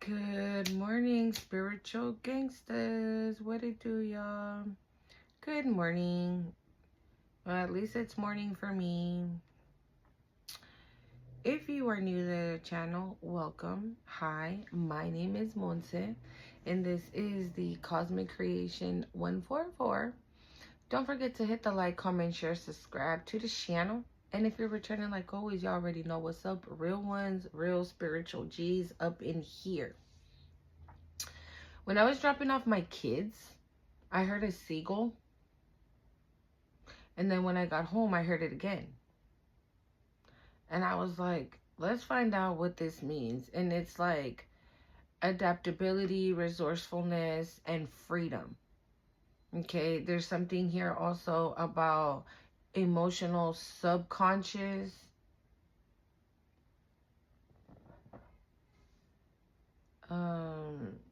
Good morning, spiritual gangsters. What it do, y'all? Good morning. Well, at least it's morning for me. If you are new to the channel, welcome. Hi, my name is Monse, and this is the Cosmic Creation 144. Don't forget to hit the like, comment, share, subscribe to the channel. And if you're returning like always, you already know what's up. Real ones, real spiritual G's up in here. When I was dropping off my kids, I heard a seagull. And then when I got home, I heard it again. And I was like, let's find out what this means. And it's like adaptability, resourcefulness, and freedom. Okay, there's something here also about emotional subconscious.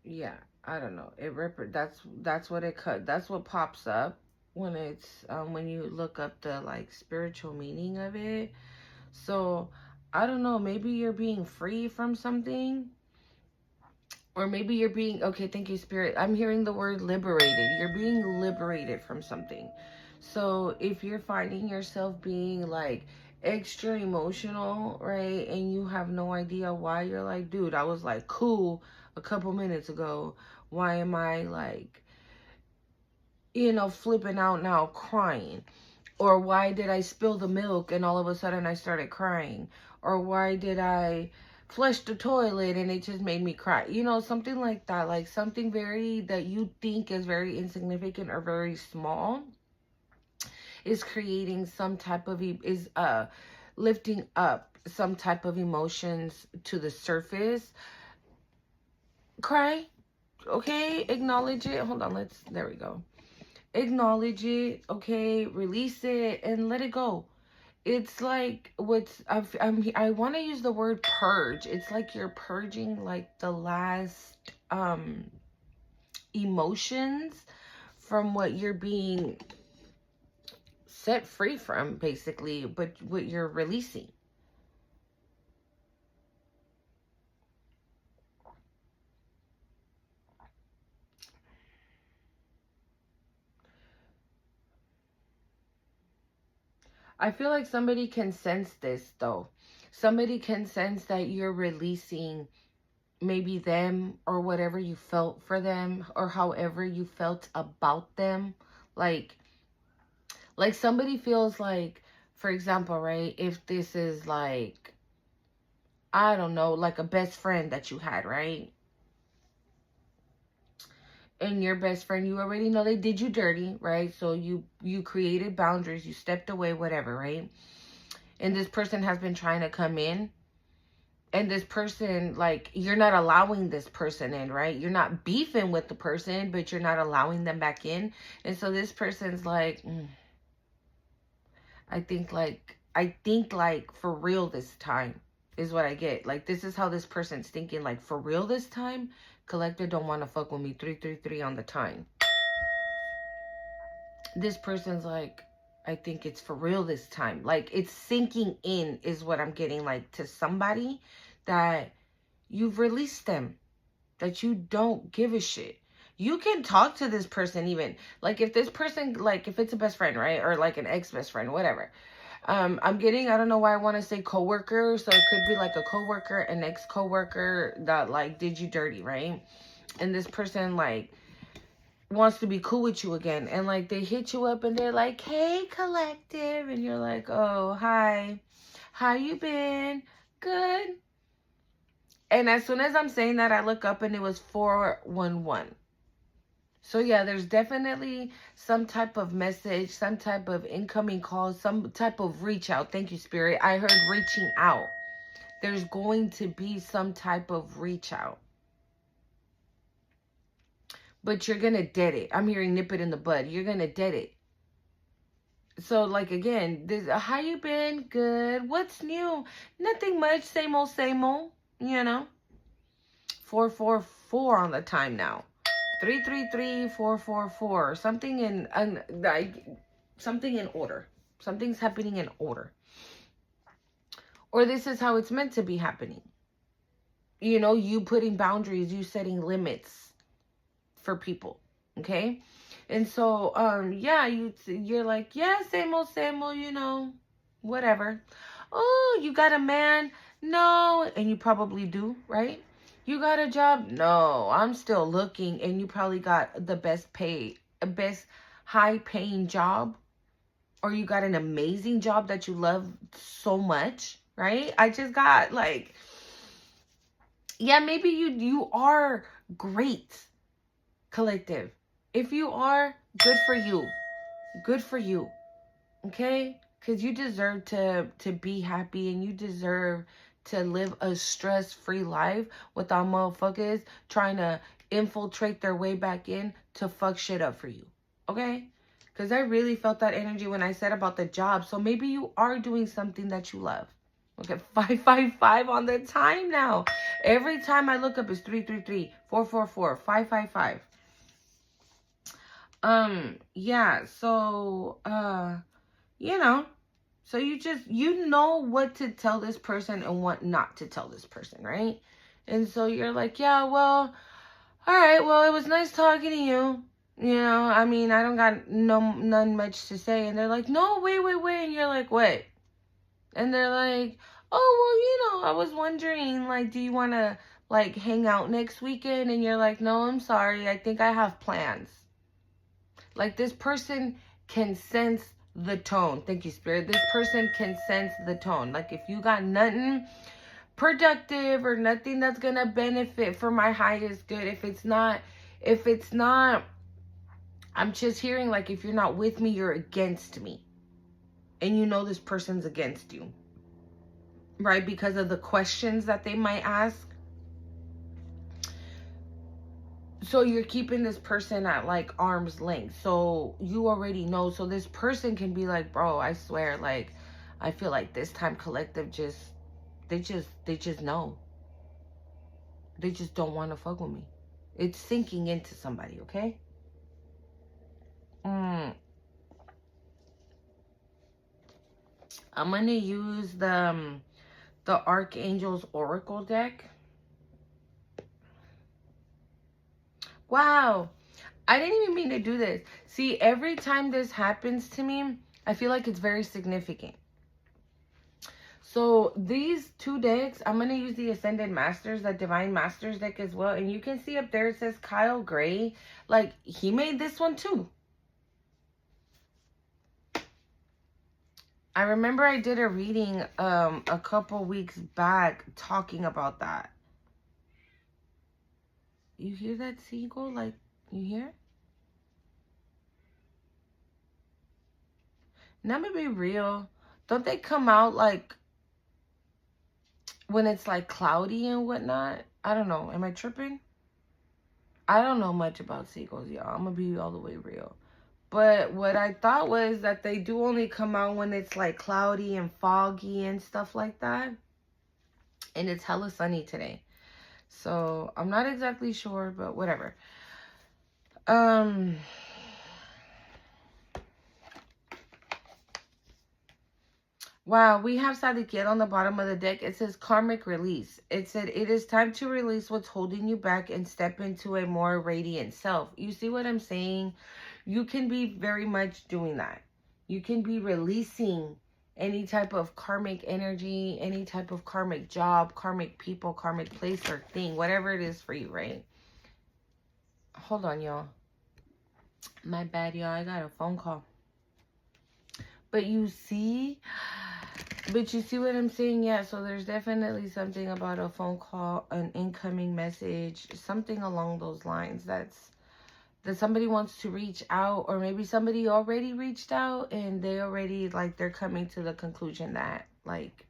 Yeah, I don't know. That's what it cut. That's what pops up when it's when you look up the like spiritual meaning of it. So I don't know, maybe you're being free from something, or maybe you're being, okay, thank you, Spirit. I'm hearing the word liberated. You're being liberated from something. So if you're finding yourself being like extra emotional, right, and you have no idea why, you're like, dude, I was like cool a couple minutes ago. Why am I like, flipping out now, crying? Or why did I spill the milk and all of a sudden I started crying? Or why did I flush the toilet and it just made me cry? Something like that. Like something that you think is very insignificant or very small is creating some type of, lifting up some type of emotions to the surface. Cry. Okay. Acknowledge it. Hold on. There we go. Acknowledge it. Okay. Release it and let it go. It's like I want to use the word purge. It's like you're purging like the last emotions from what you're being set free from, basically, but what you're releasing. I feel like somebody can sense this though. Somebody can sense that you're releasing maybe them or whatever you felt for them or however you felt about them. Like somebody feels like, for example, right, if this is like, I don't know, like a best friend that you had, right? And your best friend, you already know they did you dirty, right? So you created boundaries, you stepped away, whatever, right? And this person has been trying to come in, and this person, like, you're not allowing this person in, right? You're not beefing with the person, but you're not allowing them back in. And so this person's like, I think like for real this time is what I get. Like, this is how this person's thinking, like, for real this time. Collector don't want to fuck with me. 333 on the time. This person's like, I think it's for real this time. Like, it's sinking in is what I'm getting, like, to somebody that you've released them, that you don't give a shit. You can talk to this person even. Like, if this person, like, if it's a best friend, right? Or like an ex-best friend, whatever. I'm getting, I don't know why I want to say coworker. So it could be like a coworker, an ex-coworker that like did you dirty, right? And this person like wants to be cool with you again. And like they hit you up and they're like, hey, collective. And you're like, oh, hi. How you been? Good. And as soon as I'm saying that, I look up and it was 411. So yeah, there's definitely some type of message, some type of incoming call, some type of reach out. Thank you, Spirit. I heard reaching out. There's going to be some type of reach out. But you're going to dead it. I'm hearing nip it in the bud. You're going to dead it. So like, again, how you been? Good. What's new? Nothing much. Same old, 444 on the time now. 333-444. Something in order. Something's happening in order. Or this is how it's meant to be happening. You know, you putting boundaries, you setting limits for people. Okay? And so, yeah, you're like, yeah, same old, you know, whatever. Oh, you got a man? No. And you probably do, right? You got a job? No, I'm still looking. And you probably got the best high paying job, or you got an amazing job that you love so much, right? I just got like, yeah, maybe you are great, collective. If you are, good for you. Good for you. Okay? Because you deserve to be happy, and you deserve to live a stress-free life without motherfuckers trying to infiltrate their way back in to fuck shit up for you. Okay? Because I really felt that energy when I said about the job. So maybe you are doing something that you love. Okay, 555 on the time now. Every time I look up, it's 333 444 555. Yeah, so, you know, so you know what to tell this person and what not to tell this person, right? And so you're like, yeah, well, all right, well, it was nice talking to you. You know, I mean, I don't got none much to say. And they're like, no, wait. And you're like, what? And they're like, oh, well, you know, I was wondering, like, do you want to, like, hang out next weekend? And you're like, no, I'm sorry. I think I have plans. Like, this person can sense the tone. Thank you, Spirit. This person can sense the tone. Like, if you got nothing productive or nothing that's going to benefit for my highest good, if it's not, I'm just hearing, like, if you're not with me, you're against me. And you know this person's against you. Right? Because of the questions that they might ask. So you're keeping this person at like arm's length. So you already know. So this person can be like, bro, I swear, like, I feel like this time collective they just know. They just don't want to fuck with me. It's sinking into somebody, okay? I'm gonna use the Archangel's Oracle deck. Wow. I didn't even mean to do this. See, every time this happens to me, I feel like it's very significant. So these two decks, I'm going to use the Ascended Masters, the Divine Masters deck as well. And you can see up there, it says Kyle Gray. Like, he made this one too. I remember I did a reading a couple weeks back talking about that. You hear that seagull? Like, you hear? Now, to be real, don't they come out like when it's like cloudy and whatnot? I don't know. Am I tripping? I don't know much about seagulls, y'all. I'm gonna be all the way real. But what I thought was that they do only come out when it's like cloudy and foggy and stuff like that. And it's hella sunny today. So I'm not exactly sure, but whatever. Wow, we have Sadikiel on the bottom of the deck. It says karmic release. It said, it is time to release what's holding you back and step into a more radiant self. You see what I'm saying? You can be very much doing that. You can be releasing any type of karmic energy, any type of karmic job, karmic people, karmic place or thing, whatever it is for you, right? Hold on, y'all. My bad, y'all. I got a phone call. But you see what I'm saying? Yeah, so there's definitely something about a phone call, an incoming message, something along those lines that somebody wants to reach out, or maybe somebody already reached out and they already, like, they're coming to the conclusion that, like,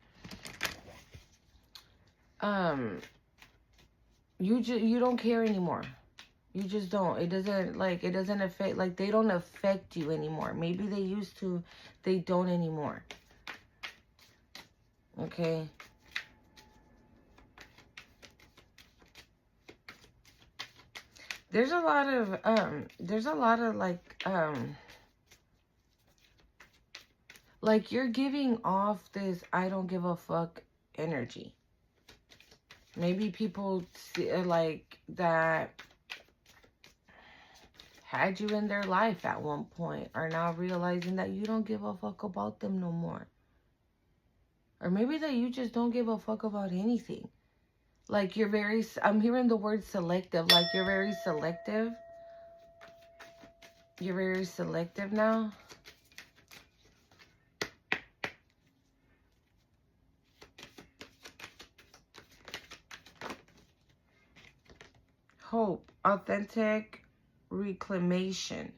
you don't care anymore. You just don't. It doesn't affect, like, they don't affect you anymore. Maybe they used to, they don't anymore. Okay. There's a lot of like you're giving off this I don't give a fuck energy. Maybe people like that had you in their life at one point are now realizing that you don't give a fuck about them no more. Or maybe that you just don't give a fuck about anything. Like you're very, I'm hearing the word selective. Like you're very selective. You're very selective now. Hope, authentic reclamation.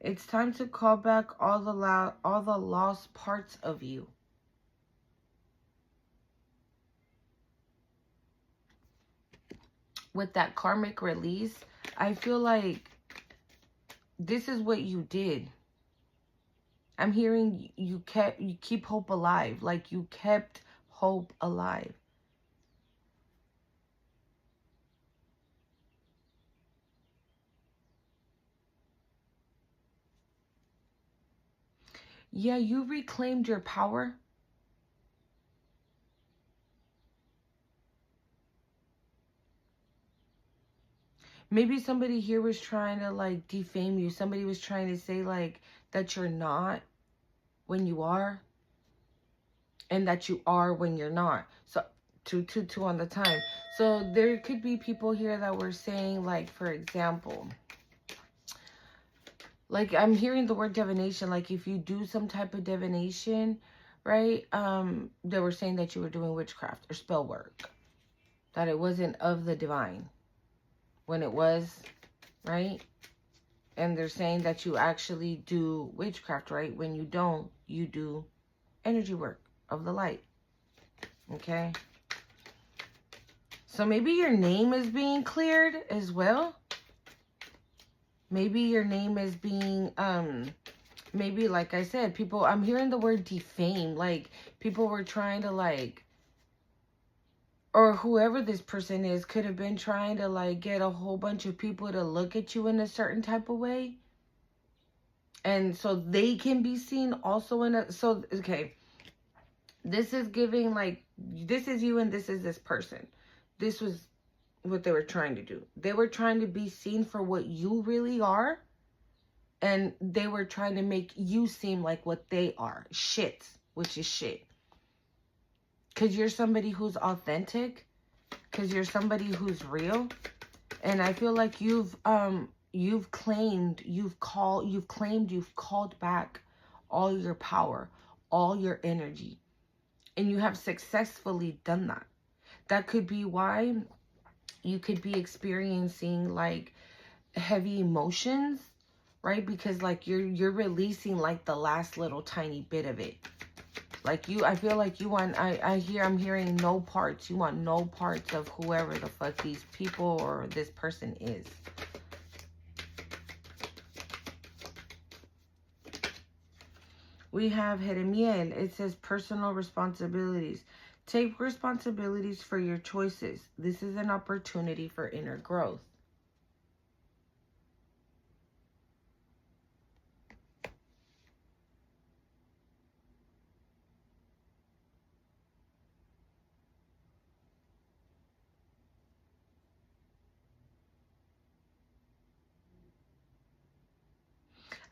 It's time to call back all the lost parts of you. With that karmic release, I feel like this is what you did. I'm hearing you keep hope alive. Like you kept hope alive. Yeah, you reclaimed your power. Maybe somebody here was trying to like defame you. Somebody was trying to say like that you're not when you are, and that you are when you're not. So two on the time. So there could be people here that were saying like, for example, like I'm hearing the word divination. Like if you do some type of divination, right? They were saying that you were doing witchcraft or spell work, that it wasn't of the divine when it was, right? And they're saying that you actually do witchcraft, right? When you don't, you do energy work of the light. Okay? So maybe your name is being cleared as well. Maybe your name is being, maybe like I said, people, I'm hearing the word defame. Like people were trying to like, or whoever this person is could have been trying to like get a whole bunch of people to look at you in a certain type of way. And so they can be seen also in a, so, okay. This is giving like, this is you and this is this person. This was what they were trying to do. They were trying to be seen for what you really are. And they were trying to make you seem like what they are. Shit. Which is shit. Because you're somebody who's authentic. Because you're somebody who's real. And I feel like you've claimed you've called back all your power, all your energy. And you have successfully done that. That could be why you could be experiencing like heavy emotions, right? Because like you're releasing like the last little tiny bit of it. Like I feel like you want, I'm hearing no parts. You want no parts of whoever the fuck these people or this person is. We have Jeremiel. It says personal responsibilities. Take responsibilities for your choices. This is an opportunity for inner growth.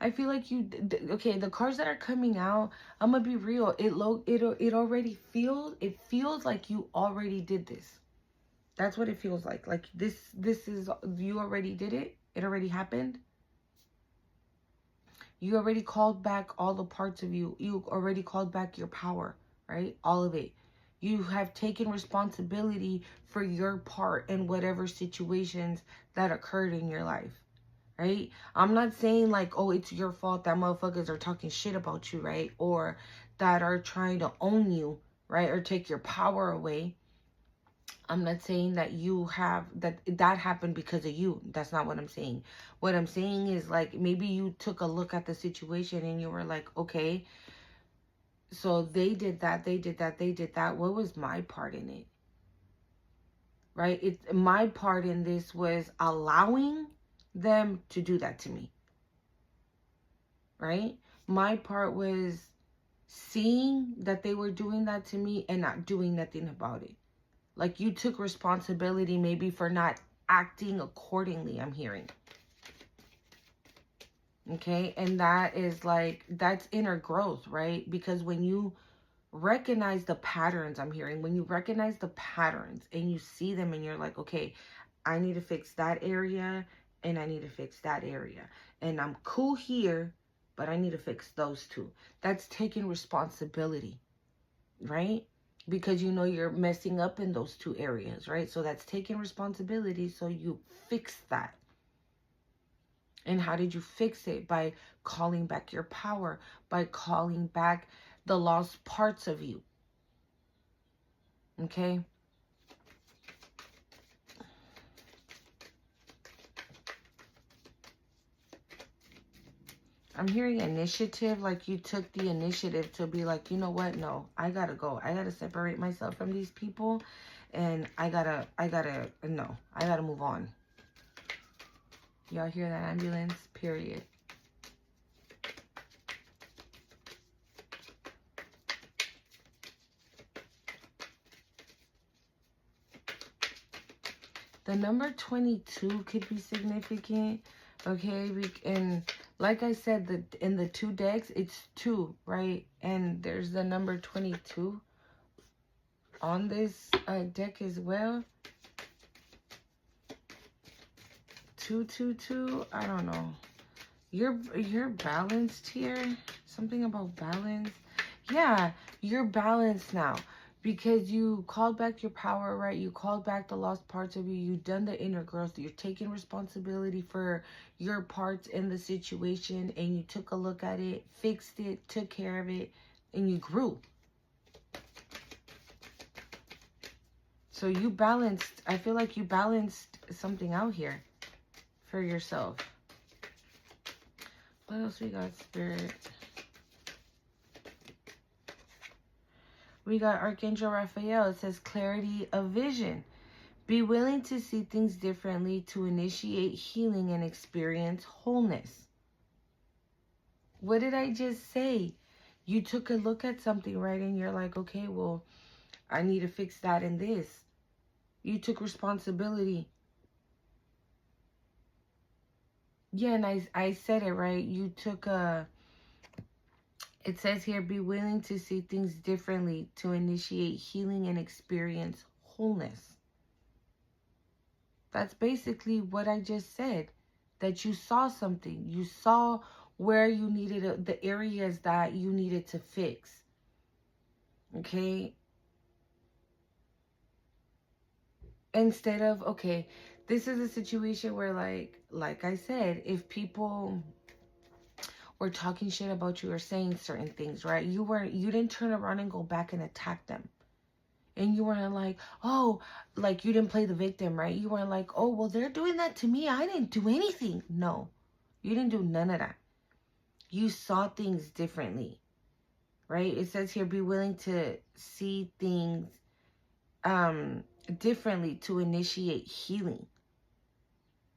I feel like okay, the cards that are coming out, I'm gonna be real. It already feels like you already did this. That's what it feels like. Like this is, you already did it. It already happened. You already called back all the parts of you. You already called back your power, right? All of it. You have taken responsibility for your part in whatever situations that occurred in your life. Right? I'm not saying like, oh, it's your fault that motherfuckers are talking shit about you, right? Or that are trying to own you, right? Or take your power away. I'm not saying that you have, that happened because of you. That's not what I'm saying. What I'm saying is like, maybe you took a look at the situation and you were like, okay, so they did that, they did that, they did that. What was my part in it? Right? My part in this was allowing them to do that to me. Right? My part was seeing that they were doing that to me and not doing nothing about it. Like you took responsibility maybe for not acting accordingly, I'm hearing. Okay, and that is like, that's inner growth, right? Because when you recognize the patterns, I'm hearing, when you recognize the patterns and you see them and you're like, okay, I need to fix that area and I need to fix that area. And I'm cool here, but I need to fix those two. That's taking responsibility, right? Because you know you're messing up in those two areas, right? So that's taking responsibility, so you fix that. And how did you fix it? By calling back your power, by calling back the lost parts of you. Okay? I'm hearing initiative, like you took the initiative to be like, you know what? No, I gotta go. I gotta separate myself from these people. And I gotta move on. Y'all hear that ambulance? Period. The number 22 could be significant, okay? And like I said, in the two decks, it's 2, right? And there's the number 22 on this deck as well. 222, I don't know. You're balanced here. Something about balance. Yeah, you're balanced now. Because you called back your power, right? You called back the lost parts of you. You've done the inner growth. You're taking responsibility for your parts in the situation. And you took a look at it, fixed it, took care of it, and you grew. So you balanced, I feel like you balanced something out here for yourself. What else we got, Spirit? We got Archangel Raphael. It says clarity of vision. Be willing to see things differently to initiate healing and experience wholeness. What did I just say? You took a look at something, right? And you're like, okay, well, I need to fix that and this. You took responsibility. Yeah, and I said it, right? You took a... It says here, be willing to see things differently to initiate healing and experience wholeness. That's basically what I just said. That you saw something. You saw where you needed the areas that you needed to fix. Okay? Instead of, okay, this is a situation where, like I said, if people were talking shit about you or saying certain things, right? You didn't turn around and go back and attack them. And you weren't like, oh, like you didn't play the victim, right? You weren't like, oh, well, they're doing that to me. I didn't do anything. No, you didn't do none of that. You saw things differently, right? It says here, be willing to see things differently to initiate healing.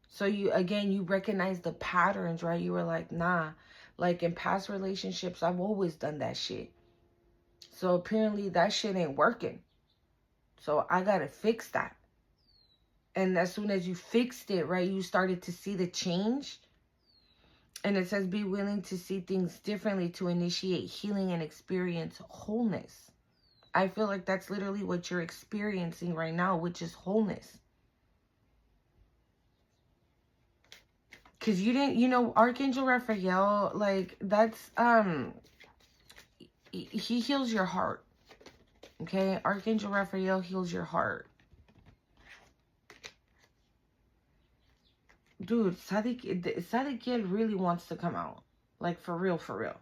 So you recognize the patterns, right? You were like, nah, like in past relationships, I've always done that shit. So apparently that shit ain't working. So I gotta fix that. And as soon as you fixed it, right, you started to see the change. And it says, be willing to see things differently to initiate healing and experience wholeness. I feel like that's literally what you're experiencing right now, which is wholeness. Because you didn't, Archangel Raphael, like, that's, he heals your heart. Okay? Archangel Raphael heals your heart. Dude, Sadiq really wants to come out. Like, for real, for real.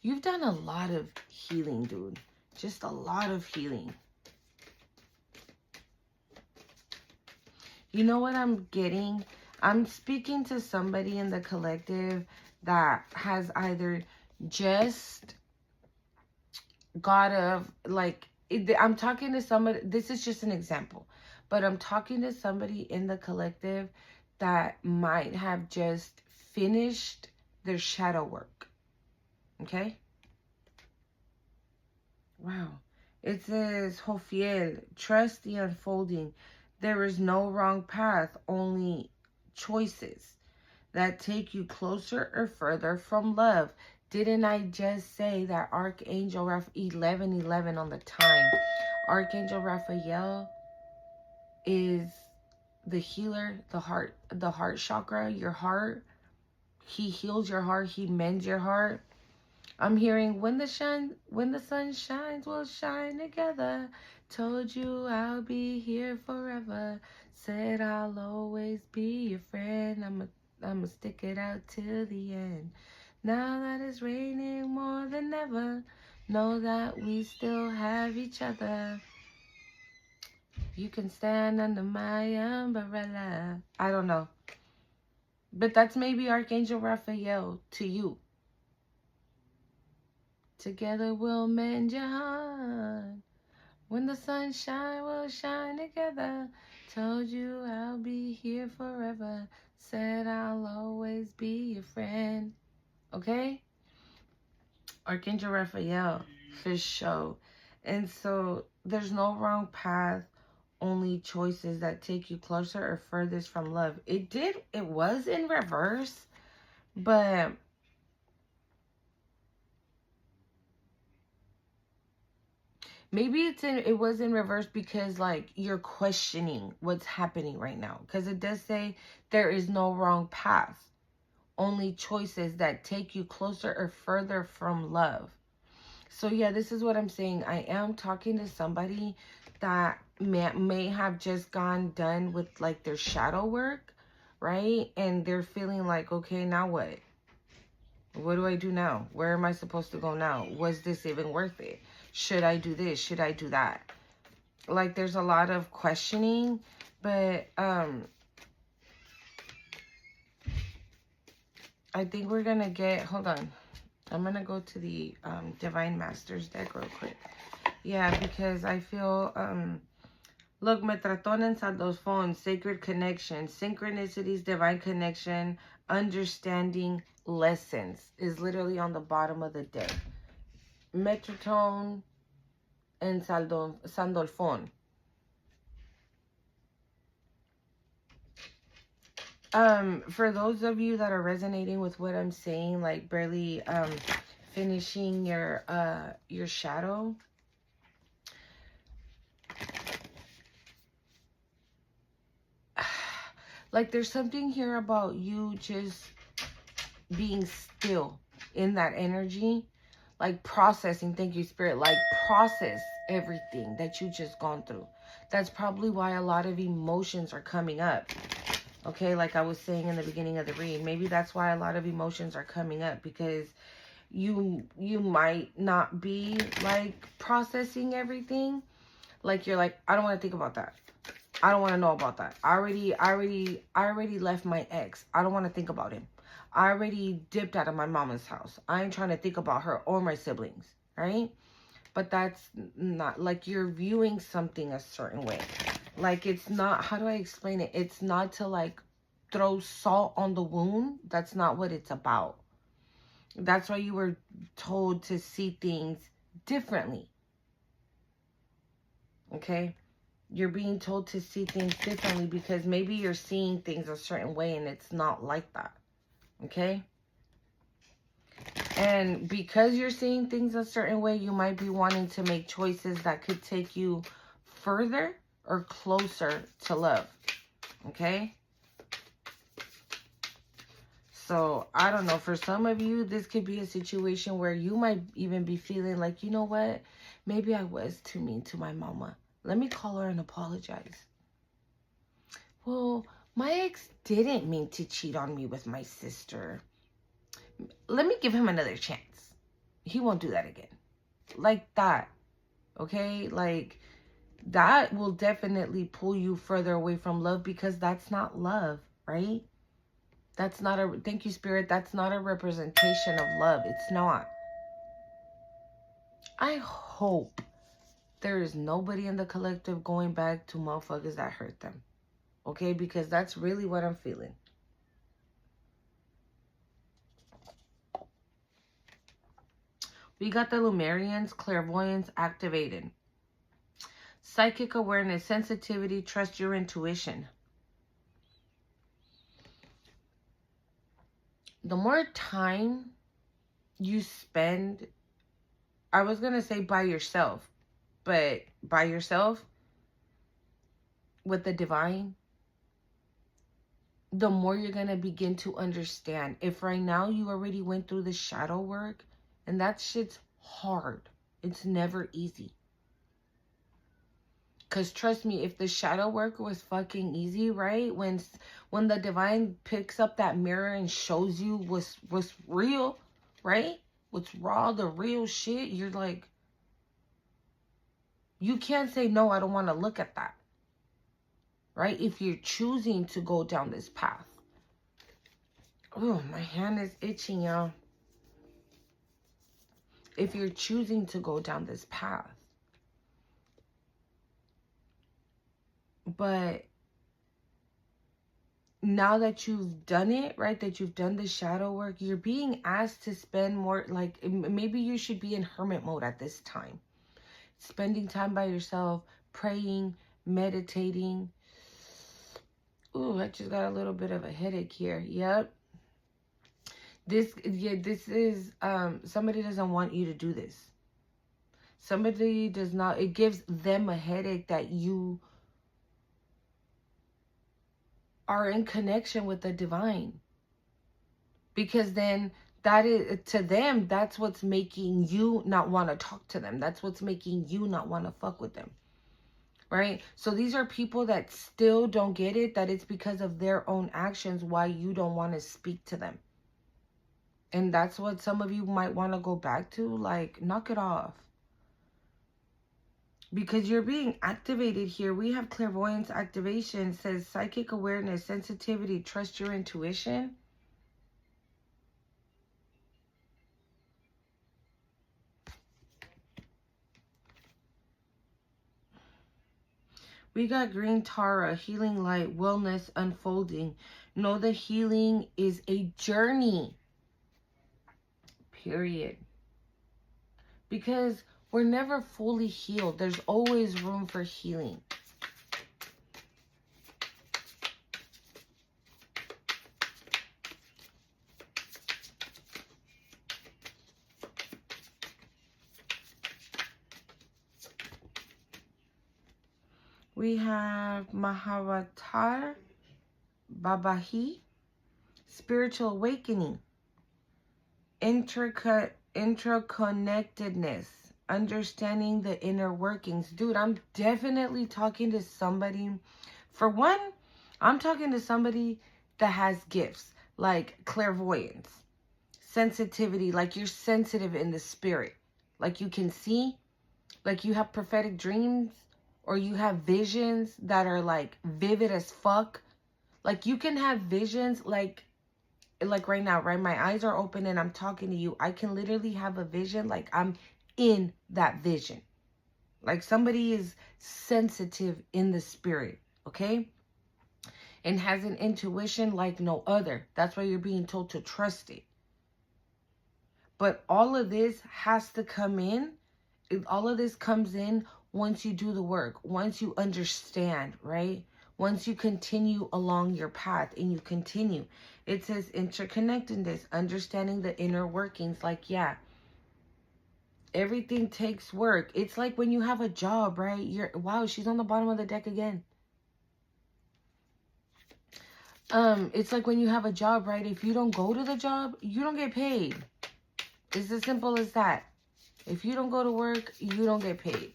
You've done a lot of healing, dude. Just a lot of healing. You know what I'm getting? I'm speaking to somebody in the collective that has either just got I'm talking to somebody, this is just an example, but I'm talking to somebody in the collective that might have just finished their shadow work. Okay? Wow. It says, Jofiel, trust the unfolding. There is no wrong path, only choices that take you closer or further from love. Didn't I just say that Archangel Raphael, 11:11 on the time? Archangel Raphael is the healer, the heart chakra, your heart. He heals your heart. He mends your heart. I'm hearing when the sun shines, we'll shine together. Told you I'll be here forever. Said I'll always be your friend. I'ma stick it out till the end. Now that it's raining more than ever, know that we still have each other. You can stand under my umbrella. I don't know. But that's maybe Archangel Raphael to you. Together we'll mend your heart. When the sun shines, we'll shine together. Told you I'll be here forever. Said I'll always be your friend. Okay? Archangel Raphael, for sure. And so there's no wrong path, only choices that take you closer or furthest from love. It was in reverse, but maybe it was in reverse because like you're questioning what's happening right now. Because it does say there is no wrong path, only choices that take you closer or further from love. So yeah, this is what I'm saying. I am talking to somebody that may have just done with like their shadow work, right? And they're feeling like, okay, now what? What do I do now? Where am I supposed to go now? Was this even worth it? Should I do this? Should I do that? Like there's a lot of questioning, but I think we're gonna get, hold on. I'm gonna go to the Divine Masters deck real quick. Yeah, because I feel look, Metratón and Saldos phone, sacred connection, synchronicities, divine connection, understanding, lessons is literally on the bottom of the deck. Metratón and Sandolfon. For those of you that are resonating with what I'm saying, like barely finishing your shadow, like there's something here about you just being still in that energy, like processing. Thank you, Spirit. Like process everything that you just gone through. That's probably why a lot of emotions are coming up. Okay, like I was saying in the beginning of the read, maybe that's why a lot of emotions are coming up, because you might not be like processing everything. Like you're like, I don't want to think about that. I don't want to know about that. I already left my ex. I don't want to think about him. I already dipped out of my mama's house. I ain't trying to think about her or my siblings, right? But that's not, like, you're viewing something a certain way. Like, it's not, how do I explain it? It's not to, like, throw salt on the wound. That's not what it's about. That's why you were told to see things differently. Okay? You're being told to see things differently because maybe you're seeing things a certain way and it's not like that. Okay? And because you're seeing things a certain way, you might be wanting to make choices that could take you further or closer to love. Okay? So, I don't know. For some of you, this could be a situation where you might even be feeling like, you know what? Maybe I was too mean to my mama. Let me call her and apologize. Well, my ex didn't mean to cheat on me with my sister. Let me give him another chance. He won't do that again. Like that. Okay? Like, that will definitely pull you further away from love, because that's not love, right? That's not a, thank you, Spirit, that's not a representation of love. It's not. I hope there is nobody in the collective going back to motherfuckers that hurt them. Okay? Because that's really what I'm feeling. We got the Lumerians, clairvoyance activated. Psychic awareness, sensitivity, trust your intuition. The more time you spend, I was going to say by yourself, but by yourself with the divine, the more you're going to begin to understand. If right now you already went through the shadow work, and that shit's hard. It's never easy. Because trust me, if the shadow work was fucking easy, right? When the divine picks up that mirror and shows you what's real, right? What's raw, the real shit, you're like, you can't say, no, I don't want to look at that. Right? If you're choosing to go down this path. Oh, my hand is itching, y'all. If you're choosing to go down this path. But now that you've done it, right, that you've done the shadow work, you're being asked to spend more, like, maybe you should be in hermit mode at this time. Spending time by yourself, praying, meditating. Ooh, I just got a little bit of a headache here. Yep. This is, somebody doesn't want you to do this. Somebody does not, it gives them a headache that you are in connection with the divine. Because then that is, to them, that's what's making you not want to talk to them. That's what's making you not want to fuck with them. Right? So these are people that still don't get it, that it's because of their own actions why you don't want to speak to them. And that's what some of you might want to go back to. Like, knock it off. Because you're being activated here. We have clairvoyance activation. It says psychic awareness, sensitivity, trust your intuition. We got green Tara, healing light, wellness unfolding. Know the healing is a journey. Period. Because we're never fully healed. There's always room for healing. We have Mahavatar Babahi, spiritual awakening, interconnectedness, understanding the inner workings. Dude, I'm definitely talking to somebody. For one, I'm talking to somebody that has gifts like clairvoyance, sensitivity, like you're sensitive in the spirit, like you can see, like you have prophetic dreams, or you have visions that are like vivid as fuck. Like you can have visions like right now, right? My eyes are open and I'm talking to you. I can literally have a vision like I'm in that vision. Like somebody is sensitive in the spirit, okay? And has an intuition like no other. That's why you're being told to trust it. But all of this has to come in. All of this comes in once you do the work, once you understand, right? Once you continue along your path and you continue. It says interconnectedness, understanding the inner workings. Like, yeah, everything takes work. It's like when you have a job, right? Wow, she's on the bottom of the deck again. It's like when you have a job, right? If you don't go to the job, you don't get paid. It's as simple as that. If you don't go to work, you don't get paid.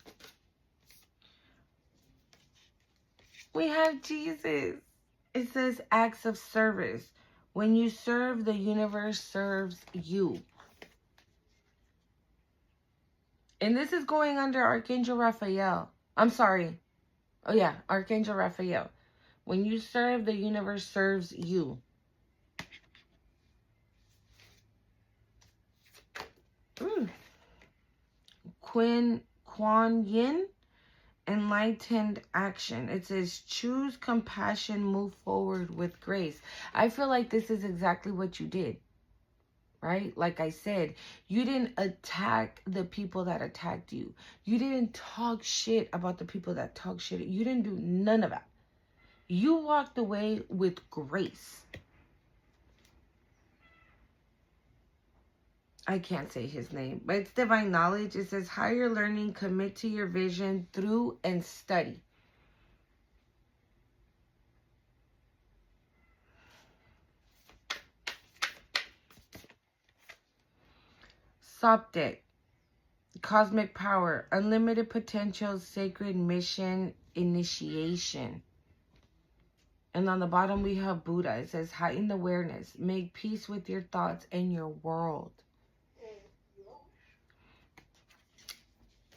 We have Jesus. It says acts of service. When you serve, the universe serves you. And this is going under Archangel Raphael. I'm sorry. Oh yeah, Archangel Raphael. When you serve, the universe serves you. Kuan Yin, enlightened action. It says choose compassion, move forward with grace. I feel like this is exactly what you did, right? Like I said, you didn't attack the people that attacked you. You didn't talk shit about the people that talk shit. You didn't do none of that. You walked away with grace. I can't say his name, but it's divine knowledge. It says higher learning, commit to your vision through and study. Soptic, cosmic power, unlimited potential, sacred mission, initiation. And on the bottom we have Buddha. It says heightened awareness, make peace with your thoughts and your world.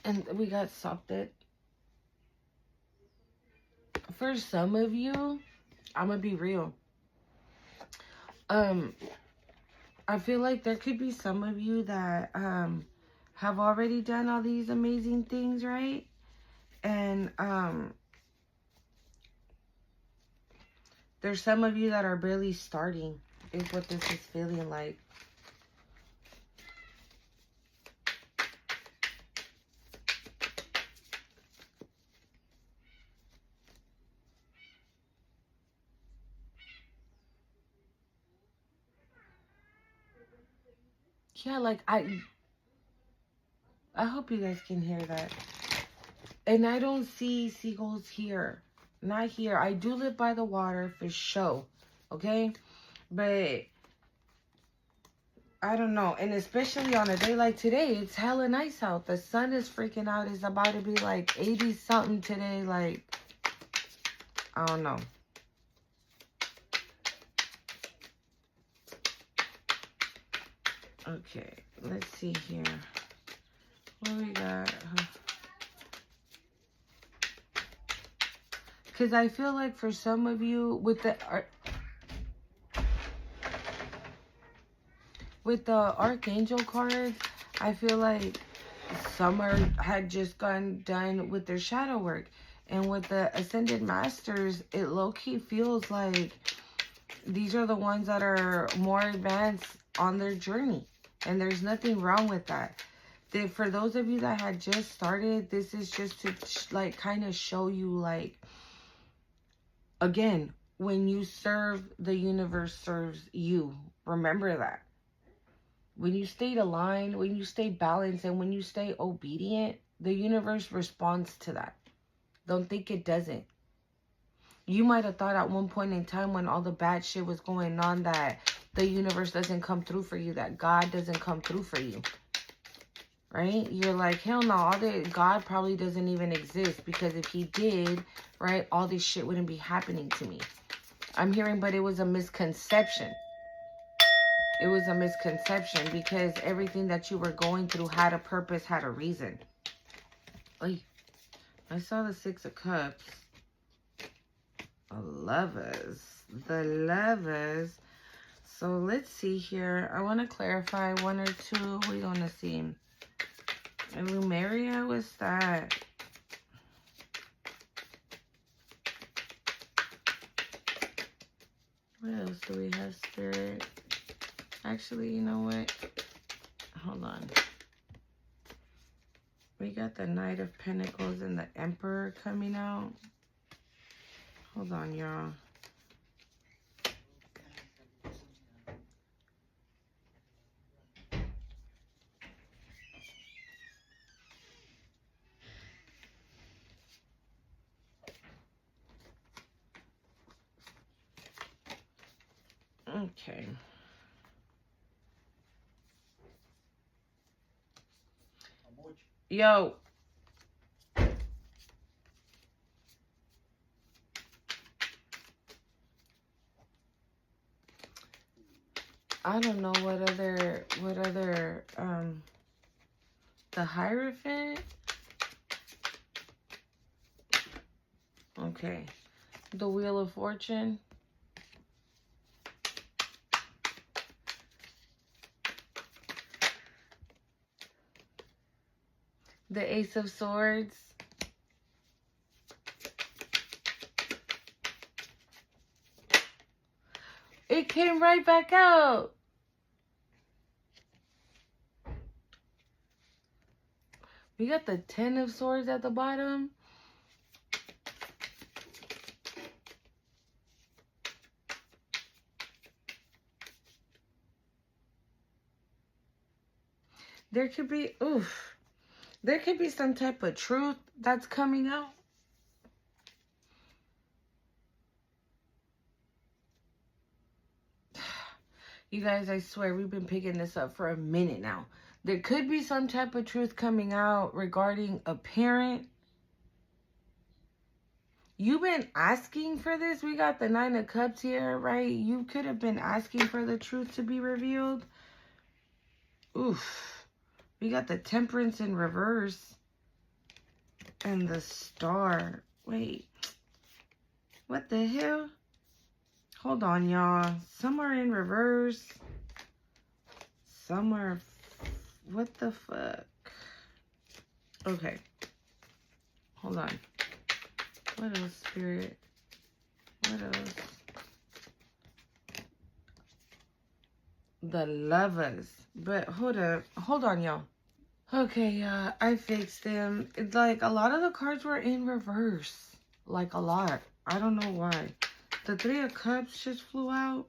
And we got Soptic. For some of you, I'm gonna be real. I feel like there could be some of you that have already done all these amazing things, right? And there's some of you that are barely starting, is what this is feeling like. Yeah, like I hope you guys can hear that. And I don't see seagulls here. Not here. I do live by the water for sure. Okay? But I don't know. And especially on a day like today, it's hella nice out. The sun is freaking out. It's about to be like 80 something today. Like, I don't know. Okay, let's see here. What we got? Because I feel like for some of you, with the Archangel cards, I feel like some had just gone done with their shadow work. And with the Ascended Masters, it low-key feels like these are the ones that are more advanced on their journey. And there's nothing wrong with that. For those of you that had just started, this is just to like kind of show you, like, again, when you serve, the universe serves you. Remember that. When you stay aligned, when you stay balanced, and when you stay obedient, the universe responds to that. Don't think it doesn't. You might have thought at one point in time when all the bad shit was going on that the universe doesn't come through for you, that God doesn't come through for you. Right? You're like, hell no, God probably doesn't even exist, because if he did, right, all this shit wouldn't be happening to me. I'm hearing, but it was a misconception. It was a misconception, because everything that you were going through had a purpose, had a reason. Oy. I saw the Six of Cups. The lovers. So let's see here. I want to clarify one or two. We're going to see. Lumeria, what's that? What else do we have, Spirit? Actually, you know what? Hold on. We got the Knight of Pentacles and the Emperor coming out. Hold on, y'all. Okay. Yo. I don't know what other, the Hierophant. Okay. The Wheel of Fortune. The Ace of Swords. It came right back out. We got the Ten of Swords at the bottom. There could be, there could be some type of truth that's coming out. You guys, I swear, we've been picking this up for a minute now. There could be some type of truth coming out regarding a parent. You've been asking for this. We got the Nine of Cups here, right? You could have been asking for the truth to be revealed. Oof. We got the Temperance in reverse. And the Star. Wait. What the hell? Hold on, y'all. Some are in reverse. Some are... What the fuck? Okay. Hold on. What else, Spirit? What else? The Lovers. But hold up. Hold on, y'all. Okay, I fixed them. It's like a lot of the cards were in reverse. Like a lot. I don't know why. The Three of Cups just flew out.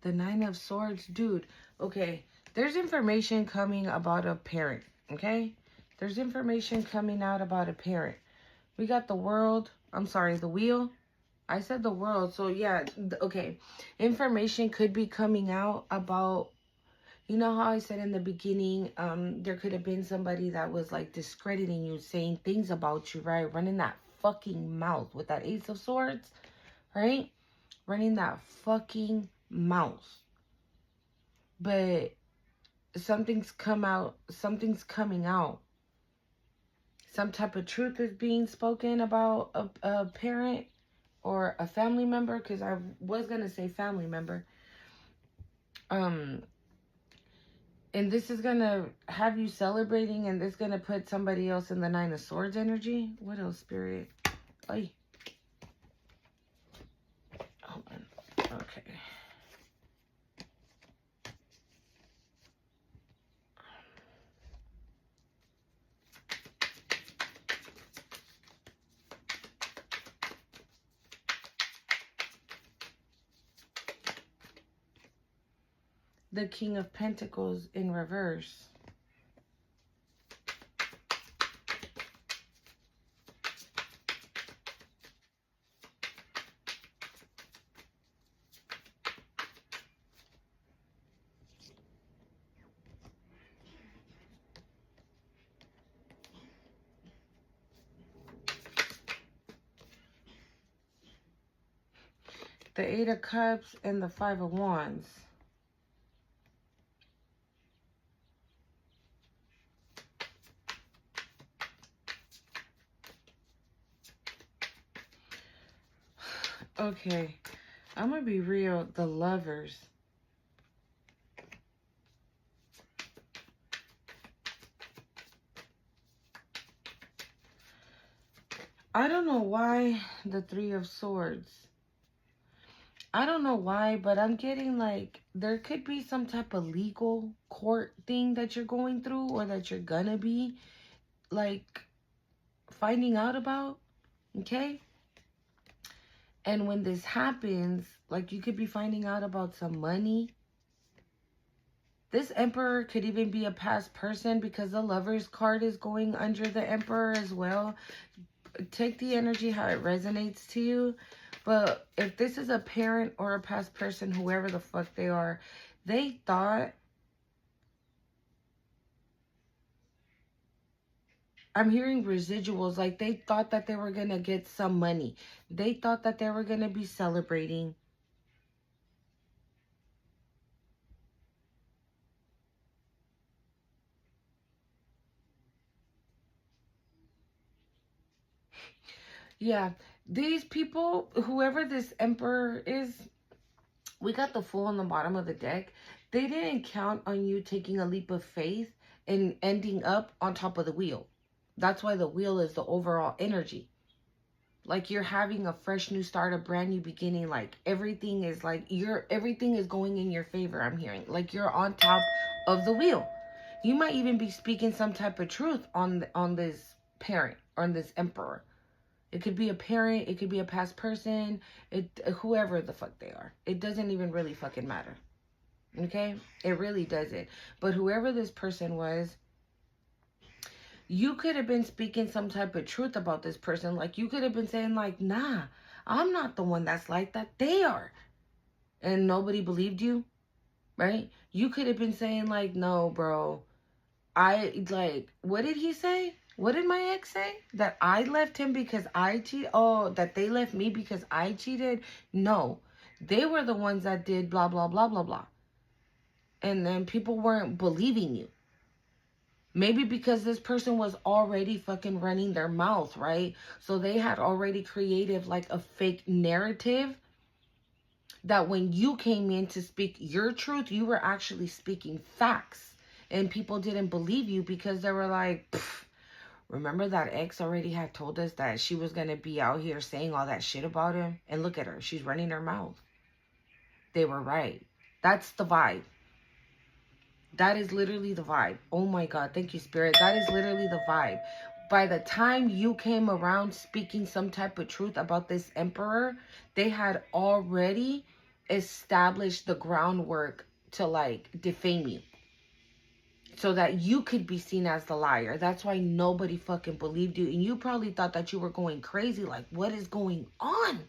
The Nine of Swords. Dude, okay. There's information coming about a parent, okay? There's information coming out about a parent. We got the World. I'm sorry, the Wheel. I said the World. So, yeah, okay. Information could be coming out about, you know how I said in the beginning, there could have been somebody that was, like, discrediting you, saying things about you, right? Running that fucking mouth with that Ace of Swords, right? Running that fucking mouth. But something's coming out. Some type of truth is being spoken about a parent or a family member, because I was going to say family member. And this is going to have you celebrating, and this is going to put somebody else in the Nine of Swords energy. What else, Spirit? Hold on. Okay. The King of Pentacles in reverse. The Eight of Cups and the Five of Wands. Okay, I'm going to be real. The Lovers. I don't know why the Three of Swords. I don't know why, but I'm getting like there could be some type of legal court thing that you're going through, or that you're gonna be like finding out about, okay? And when this happens, like you could be finding out about some money. This Emperor could even be a past person, because the Lovers card is going under the Emperor as well. Take the energy how it resonates to you. But if this is a parent or a past person, whoever the fuck they are, they thought, I'm hearing residuals, like they thought that they were going to get some money. They thought that they were going to be celebrating. Yeah, these people, whoever this Emperor is, we got the Fool on the bottom of the deck. They didn't count on you taking a leap of faith and ending up on top of the wheel. That's why the wheel is the overall energy. Like you're having a fresh new start, a brand new beginning. Like everything is everything is going in your favor, I'm hearing. Like you're on top of the wheel. You might even be speaking some type of truth on this parent or on this emperor. It could be a parent, it could be a past person, whoever the fuck they are. It doesn't even really fucking matter. Okay? It really doesn't. But whoever this person was, you could have been speaking some type of truth about this person. Like you could have been saying like, nah, I'm not the one that's like that. They are. And nobody believed you, right? You could have been saying like, no, bro, what did he say? What did my ex say? That I left him because I cheated? Oh, that they left me because I cheated? No. They were the ones that did blah, blah, blah, blah, blah. And then people weren't believing you. Maybe because this person was already fucking running their mouth, right? So they had already created like a fake narrative that when you came in to speak your truth, you were actually speaking facts. And people didn't believe you because they were like, remember that ex already had told us that she was going to be out here saying all that shit about him? And look at her. She's running her mouth. They were right. That's the vibe. That is literally the vibe. Oh my God. Thank you, Spirit. That is literally the vibe. By the time you came around speaking some type of truth about this emperor, they had already established the groundwork to like defame you. So that you could be seen as the liar. That's why nobody fucking believed you. And you probably thought that you were going crazy. Like, what is going on?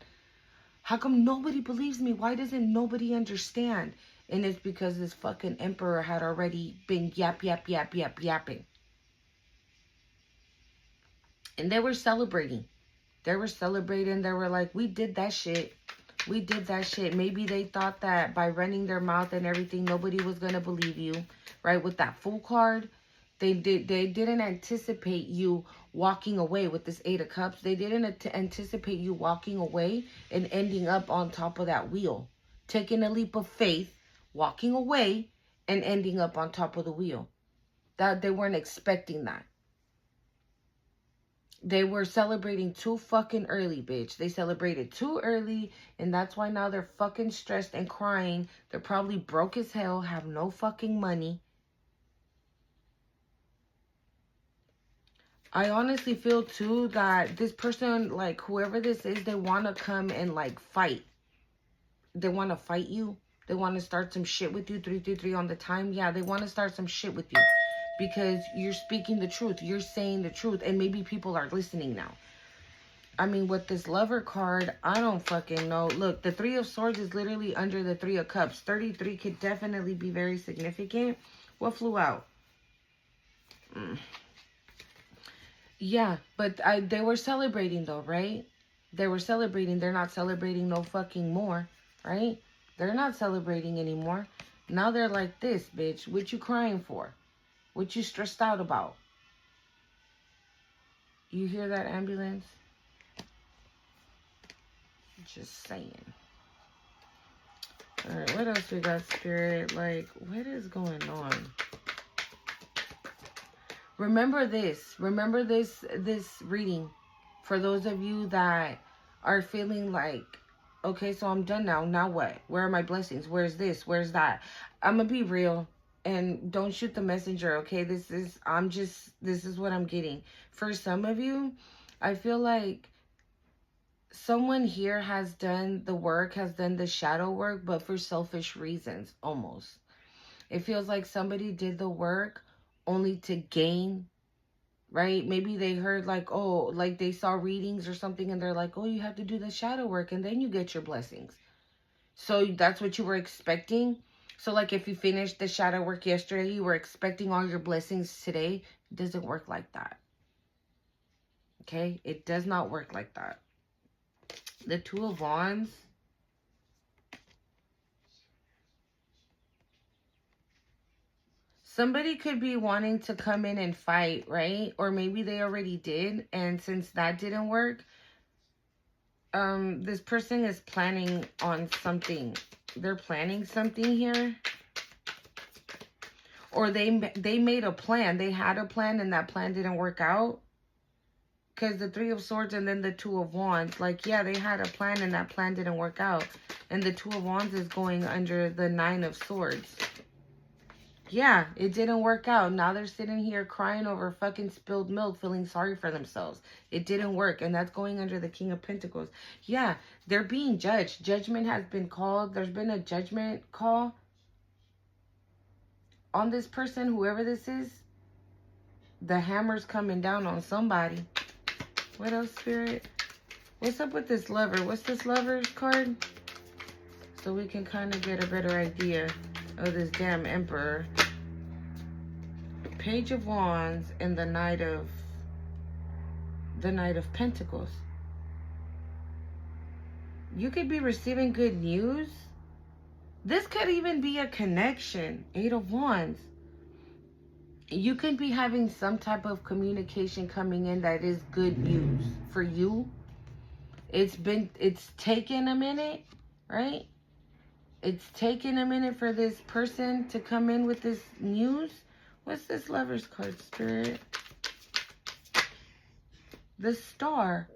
How come nobody believes me? Why doesn't nobody understand? And it's because this fucking emperor had already been yapping. And they were celebrating. They were celebrating. They were like, we did that shit. We did that shit. Maybe they thought that by running their mouth and everything, nobody was going to believe you. Right? With that Fool card, they didn't anticipate you walking away with this 8 of Cups. They didn't anticipate you walking away and ending up on top of that wheel. Taking a leap of faith, walking away, and ending up on top of the wheel. That they weren't expecting that. They were celebrating too fucking early, bitch. They celebrated too early, and that's why now they're fucking stressed and crying. They're probably broke as hell, have no fucking money. I honestly feel too that this person, like whoever this is, they want to come and like fight. They want to fight you. They want to start some shit with you. 333 on the time. Yeah, they want to start some shit with you. Because you're speaking the truth. You're saying the truth. And maybe people are listening now. I mean, with this Lover card, I don't fucking know. Look, the 3 of Swords is literally under the 3 of Cups. 33 could definitely be very significant. What flew out? Yeah, but they were celebrating though, right? They were celebrating. They're not celebrating no fucking more, right? They're not celebrating anymore. Now they're like this, bitch. What you crying for? What you stressed out about? You hear that, ambulance? Just saying. All right, what else we got, Spirit? Like, what is going on? Remember this. Remember this reading. For those of you that are feeling like, okay, so I'm done now. Now what? Where are my blessings? Where's this? Where's that? I'm going to be real. And don't shoot the messenger, okay? This is what I'm getting. For some of you, I feel like someone here has done the work, has done the shadow work, but for selfish reasons, almost. It feels like somebody did the work only to gain, right? Maybe they heard like, oh, like they saw readings or something and they're like, oh, you have to do the shadow work and then you get your blessings. So that's what you were expecting. So like if you finished the shadow work yesterday, you were expecting all your blessings today. It doesn't work like that. Okay? It does not work like that. The 2 of Wands. Somebody could be wanting to come in and fight, right? Or maybe they already did. And since that didn't work, this person is planning on something. They're planning something here. Or they made a plan. They had a plan and that plan didn't work out. Because the Three of Swords and then the Two of Wands. Like, yeah, they had a plan and that plan didn't work out. And the Two of Wands is going under the Nine of Swords. Yeah, it didn't work out. Now they're sitting here crying over fucking spilled milk, feeling sorry for themselves. It didn't work. And that's going under the King of Pentacles. Yeah, they're being judged. Judgment has been called. There's been a judgment call on this person, whoever this is. The hammer's coming down on somebody. What else, Spirit? What's up with this lover? What's this lover's card? So we can kind of get a better idea of this damn Emperor. Page of Wands and the Knight of Pentacles. You could be receiving good news. This could even be a connection. Eight of Wands. You could be having some type of communication coming in that is good news for you. It's taken a minute, right? It's taken a minute for this person to come in with this news. What's this Lover's card, Spirit? The Star.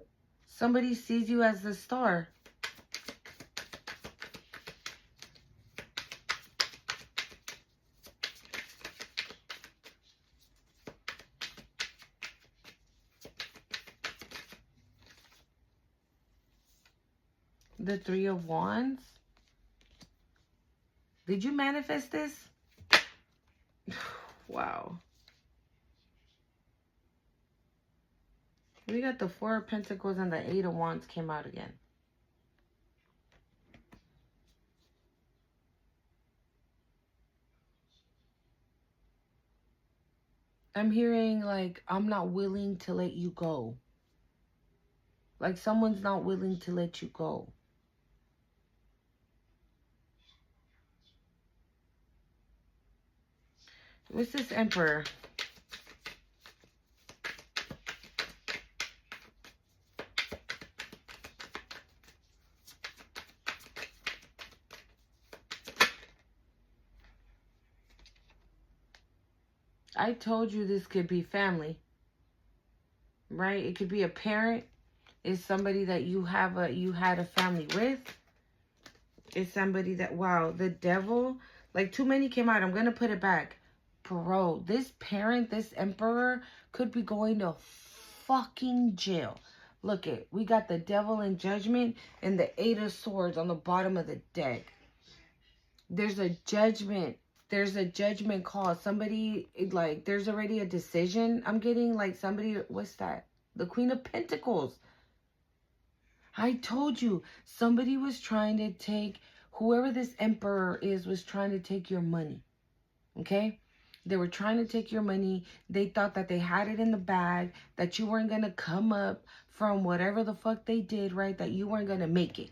Somebody sees you as the star. The Three of Wands. Did you manifest this? Wow. We got the Four of Pentacles and the Eight of Wands came out again. I'm hearing like, I'm not willing to let you go. Like someone's not willing to let you go. What's this Emperor? I told you this could be family, right? It could be a parent. It's somebody that you had a family with. It's somebody that, wow, the Devil, like too many came out. I'm going to put it back. Bro, this parent, this Emperor could be going to fucking jail. Look it, we got the Devil in Judgment and the Eight of Swords on the bottom of the deck. There's a judgment. There's a judgment call. Somebody, like, there's already a decision. I'm getting, like, somebody, what's that? The Queen of Pentacles. I told you, somebody was trying to take, whoever this Emperor is, was trying to take your money. Okay? They were trying to take your money. They thought that they had it in the bag, that you weren't going to come up from whatever the fuck they did, right? That you weren't going to make it.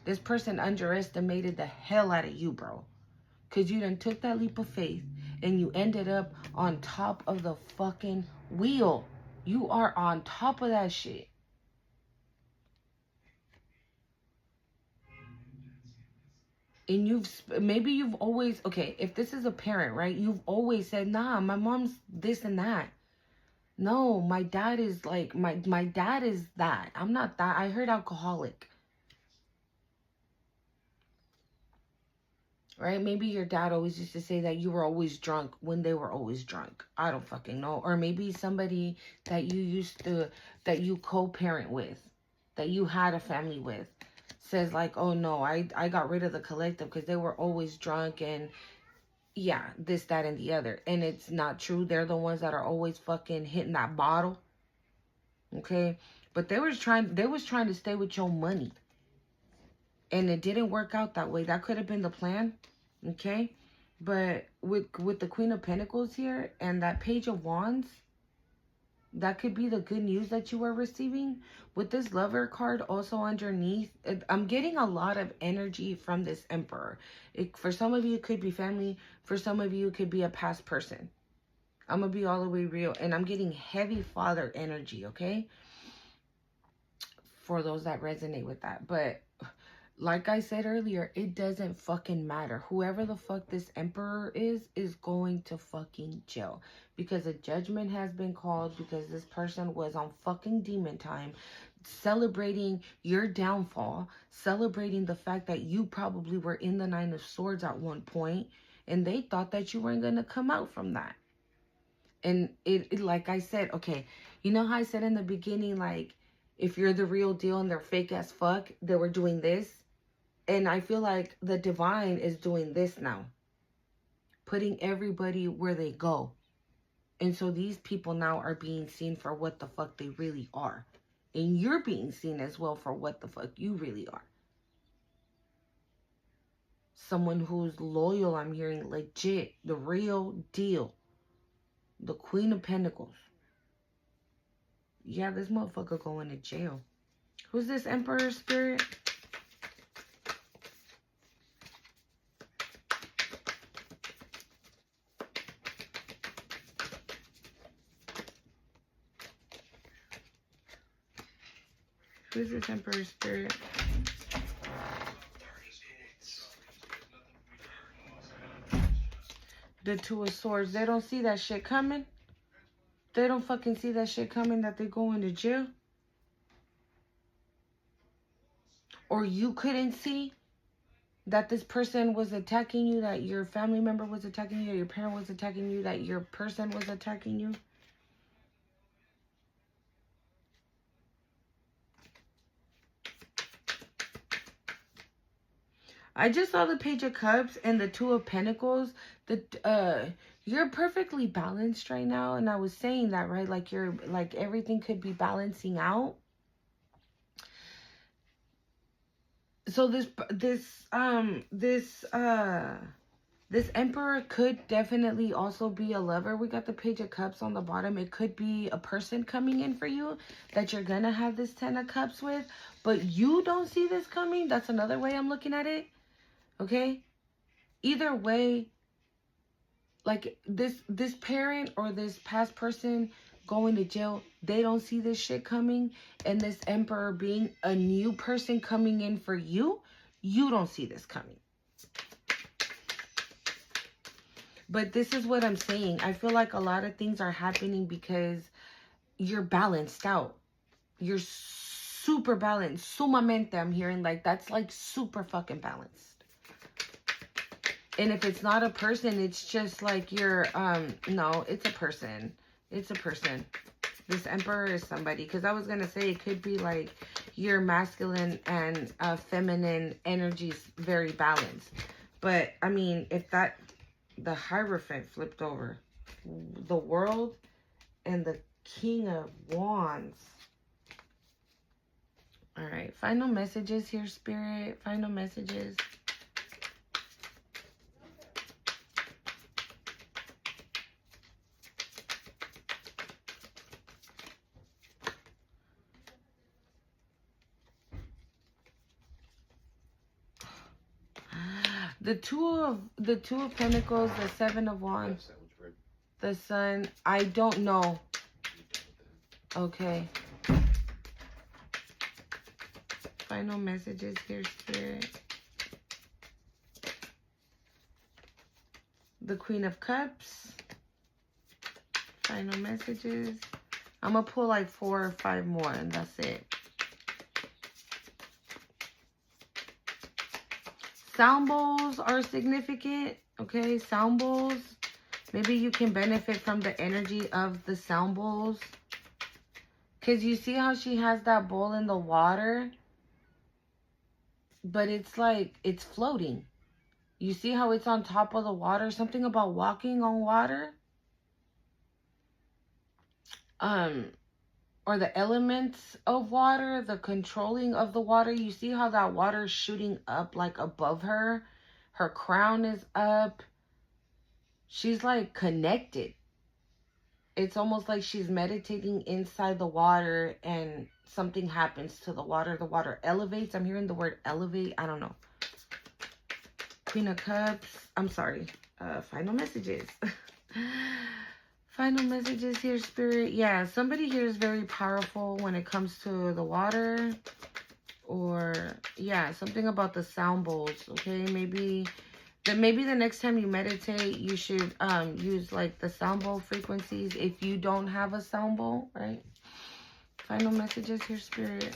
This person underestimated the hell out of you, bro. Because you done took that leap of faith and you ended up on top of the fucking wheel. You are on top of that shit. And maybe you've always, okay, if this is a parent, right? You've always said, nah, my mom's this and that. No, my dad is like, my dad is that. I'm not that. I heard alcoholic. Right? Maybe your dad always used to say that you were always drunk when they were always drunk. I don't fucking know. Or maybe somebody that you co-parent with, that you had a family with, says like, oh no, I got rid of the collective because they were always drunk and yeah, this, that, and the other. And it's not true. They're the ones that are always fucking hitting that bottle. Okay? But they was trying to stay with your money. And it didn't work out that way. That could have been the plan. Okay? But with the Queen of Pentacles here and that Page of Wands, that could be the good news that you are receiving. With this Lover card also underneath, I'm getting a lot of energy from this Emperor. For some of you, it could be family. For some of you, it could be a past person. I'm going to be all the way real. And I'm getting heavy father energy, okay? For those that resonate with that. But like I said earlier, it doesn't fucking matter. Whoever the fuck this emperor is going to fucking jail. Because a judgment has been called, because this person was on fucking demon time, celebrating your downfall, celebrating the fact that you probably were in the Nine of Swords at one point, and they thought that you weren't going to come out from that. And it, like I said, okay, you know how I said in the beginning, like, if you're the real deal and they're fake as fuck, they were doing this. And I feel like the divine is doing this now, putting everybody where they go. And so these people now are being seen for what the fuck they really are. And you're being seen as well for what the fuck you really are. Someone who's loyal, I'm hearing, legit, the real deal. The Queen of Pentacles. Yeah, this motherfucker going to jail. Who's this Emperor spirit? Who's this Emperor spirit? The Two of Swords. They don't see that shit coming. They don't fucking see that shit coming, that they go into jail. Or you couldn't see that this person was attacking you, that your family member was attacking you, that your parent was attacking you, that your person was attacking you. I just saw the Page of Cups and the Two of Pentacles. You're perfectly balanced right now, and I was saying that, right? Like you're like everything could be balancing out. So this Emperor could definitely also be a lover. We got the Page of Cups on the bottom. It could be a person coming in for you that you're gonna have this Ten of Cups with, but you don't see this coming. That's another way I'm looking at it. Okay, either way, like this parent or this past person going to jail, they don't see this shit coming. And this Emperor being a new person coming in for you, you don't see this coming. But this is what I'm saying. I feel like a lot of things are happening because you're balanced out. You're super balanced. Sumamente, I'm hearing, like that's like super fucking balanced. And if it's not a person, it's just like you're, no, it's a person. It's a person. This Emperor is somebody. Because I was going to say it could be like your masculine and feminine energies very balanced. But, I mean, if that, the Hierophant flipped over. The World and the King of Wands. All right. Final messages here, Spirit. Final messages. The two of Pentacles, the Seven of Wands, the Sun. I don't know. Okay. Final messages here, Spirit. The Queen of Cups. Final messages. I'm going to pull like 4 or 5 more and that's it. Sound bowls are significant, okay? Sound bowls. Maybe you can benefit from the energy of the sound bowls. Because you see how she has that bowl in the water? But it's like, it's floating. You see how it's on top of the water? Something about walking on water? Or the elements of water, the controlling of the water. You see how that water is shooting up like above her? Her crown is up. She's like connected. It's almost like she's meditating inside the water and something happens to the water. The water elevates. I'm hearing the word elevate. I don't know. Queen of Cups. I'm sorry. Final messages. Final messages here, Spirit. Yeah, somebody here is very powerful when it comes to the water. Or, yeah, something about the sound bowls, okay? Maybe the next time you meditate, you should use, like, the sound bowl frequencies if you don't have a sound bowl, right? Final messages here, Spirit.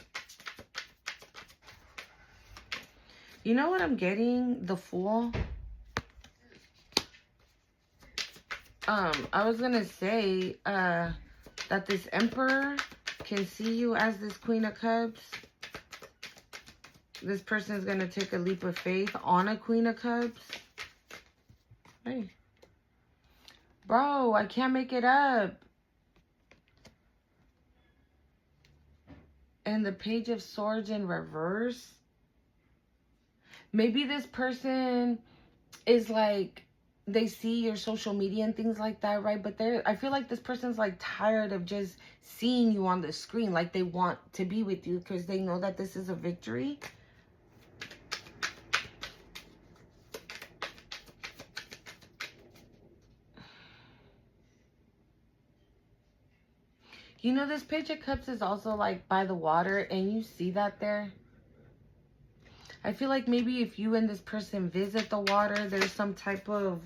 You know what I'm getting? The Fool. I was gonna say that this Emperor can see you as this Queen of Cups. This person is gonna take a leap of faith on a Queen of Cups. Hey. Bro, I can't make it up. And the Page of Swords in reverse. Maybe this person is like, they see your social media and things like that, right? But I feel like this person's like tired of just seeing you on the screen. Like they want to be with you because they know that this is a victory. You know, this Page of Cups is also like by the water, and you see that there. I feel like maybe if you and this person visit the water, there's some type of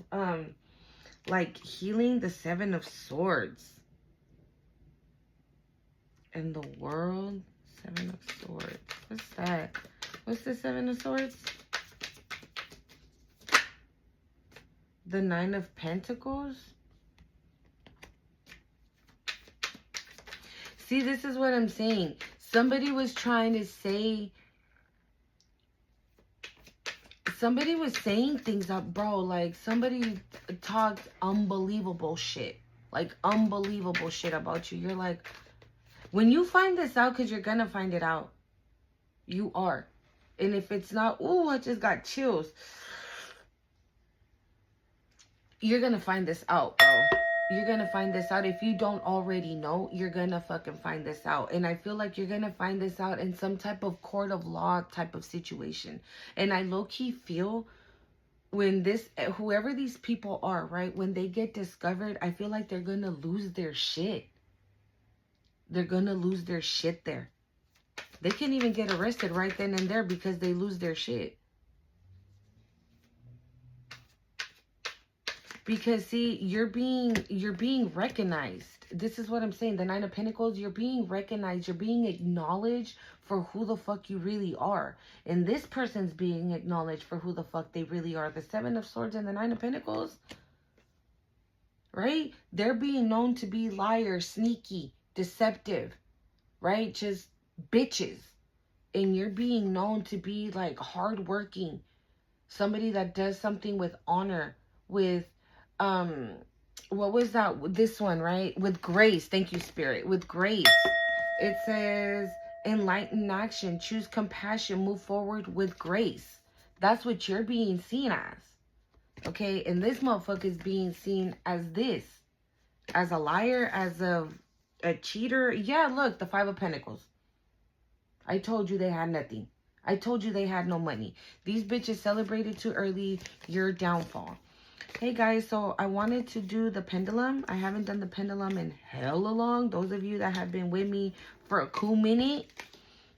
like healing. The Seven of Swords. In the World. Seven of Swords. What's that? What's the Seven of Swords? The Nine of Pentacles. See, this is what I'm saying. Somebody was trying to say... Somebody was saying things up, bro. Like, somebody talked unbelievable shit. Like, unbelievable shit about you. You're like... When you find this out, because you're going to find it out. You are. And if it's not... Ooh, I just got chills. You're going to find this out, bro. You're going to find this out. If you don't already know, you're going to fucking find this out. And I feel like you're going to find this out in some type of court of law type of situation. And I low-key feel when this, whoever these people are, right, when they get discovered, I feel like they're going to lose their shit. They're going to lose their shit there. They can't even get arrested right then and there because they lose their shit. Because, see, you're being recognized. This is what I'm saying. The Nine of Pentacles, you're being recognized. You're being acknowledged for who the fuck you really are. And this person's being acknowledged for who the fuck they really are. The Seven of Swords and the Nine of Pentacles, right? They're being known to be liars, sneaky, deceptive, right? Just bitches. And you're being known to be, like, hardworking. Somebody that does something with honor, with... what was that? This one, right? With grace. Thank you, Spirit. With grace. It says, enlighten action, choose compassion, move forward with grace. That's what you're being seen as. Okay? And this motherfucker is being seen as this. As a liar, as a cheater. Yeah, look, the Five of Pentacles. I told you they had nothing. I told you they had no money. These bitches celebrated too early your downfall. Hey guys, so I wanted to do the pendulum. I haven't done the pendulum in hella long. Those of you that have been with me for a cool minute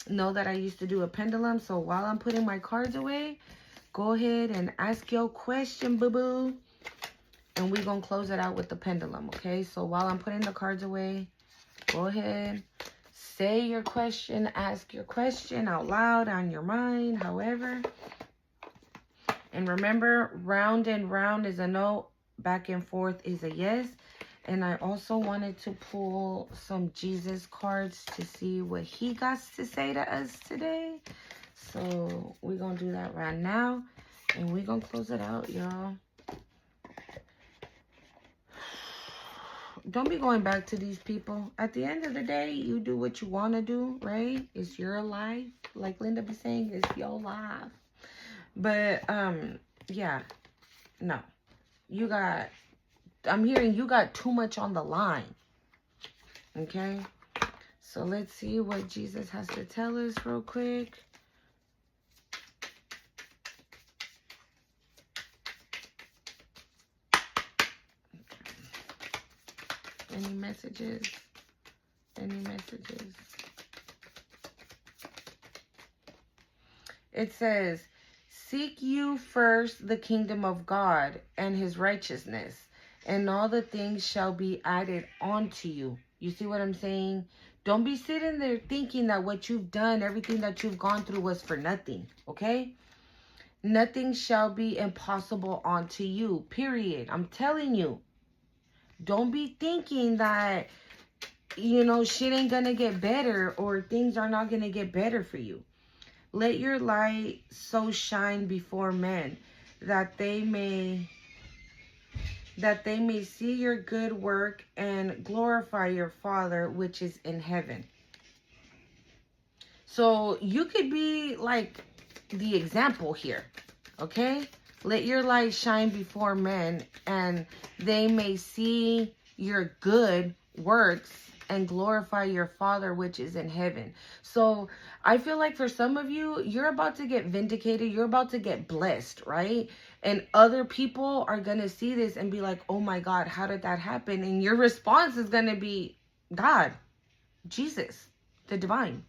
know that I used to do a pendulum. So while I'm putting my cards away, go ahead and ask your question, boo-boo. And we're going to close it out with the pendulum, okay? So while I'm putting the cards away, go ahead, say your question, ask your question out loud, on your mind, however. And remember, round and round is a no, back and forth is a yes. And I also wanted to pull some Jesus cards to see what he got to say to us today. So we're going to do that right now. And we're going to close it out, y'all. Don't be going back to these people. At the end of the day, you do what you want to do, right? It's your life. Like Linda be saying, it's your life. But, yeah, no, I'm hearing you got too much on the line, okay? So let's see what Jesus has to tell us real quick. Any messages? Any messages? It says, seek you first the kingdom of God and his righteousness, and all the things shall be added onto you. You see what I'm saying? Don't be sitting there thinking that what you've done, everything that you've gone through was for nothing, okay? Nothing shall be impossible unto you, period. I'm telling you. Don't be thinking that, you know, shit ain't gonna get better or things are not gonna get better for you. Let your light so shine before men that they may see your good work and glorify your Father which is in heaven. So you could be like the example here, okay? Let your light shine before men and they may see your good works and glorify your Father which is in heaven. So I feel like for some of you, you're about to get vindicated. You're about to get blessed, right? And other people are going to see this and be like, oh my God, how did that happen? And your response is going to be God, Jesus, the divine.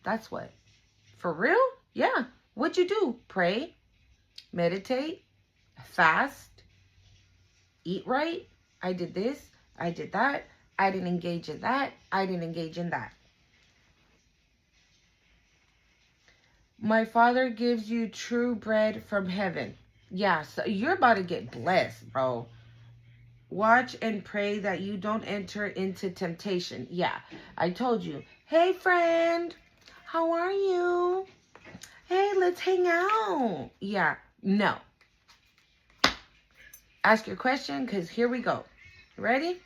That's what. For real? Yeah. What'd you do? Pray, meditate, fast, eat right. I did this. I did that. I didn't engage in that. I didn't engage in that. My Father gives you true bread from heaven. Yeah, so you're about to get blessed, bro. Watch and pray that you don't enter into temptation. Yeah, I told you. Hey, friend. How are you? Hey, let's hang out. Yeah, no. Ask your question because here we go. Ready?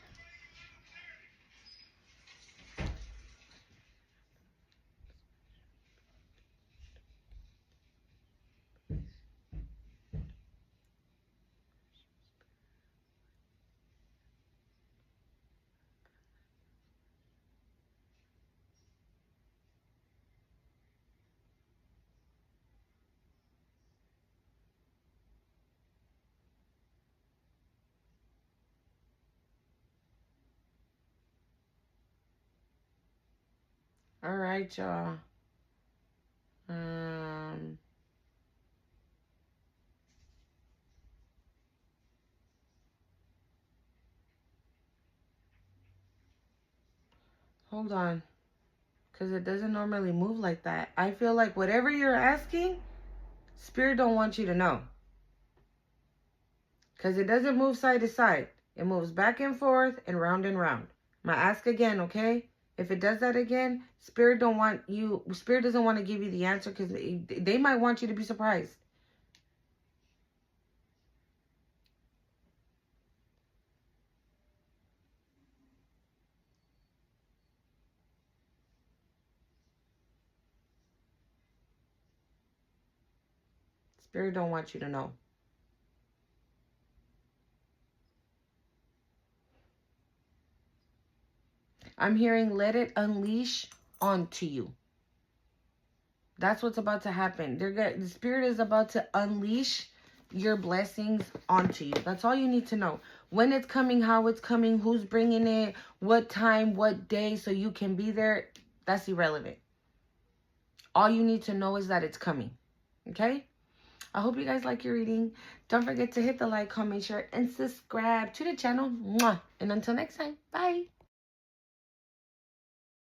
All right, y'all. Hold on. Because it doesn't normally move like that. I feel like whatever you're asking, Spirit don't want you to know. Because it doesn't move side to side. It moves back and forth and round and round. I'm going to ask again, okay? If it does that again, Spirit doesn't want to give you the answer because they might want you to be surprised. Spirit don't want you to know. I'm hearing let it unleash onto you. That's what's about to happen. The Spirit is about to unleash your blessings onto you. That's all you need to know. When it's coming, how it's coming, who's bringing it, what time, what day, so you can be there. That's irrelevant. All you need to know is that it's coming. Okay? I hope you guys like your reading. Don't forget to hit the like, comment, share, and subscribe to the channel. Mwah. And until next time, bye.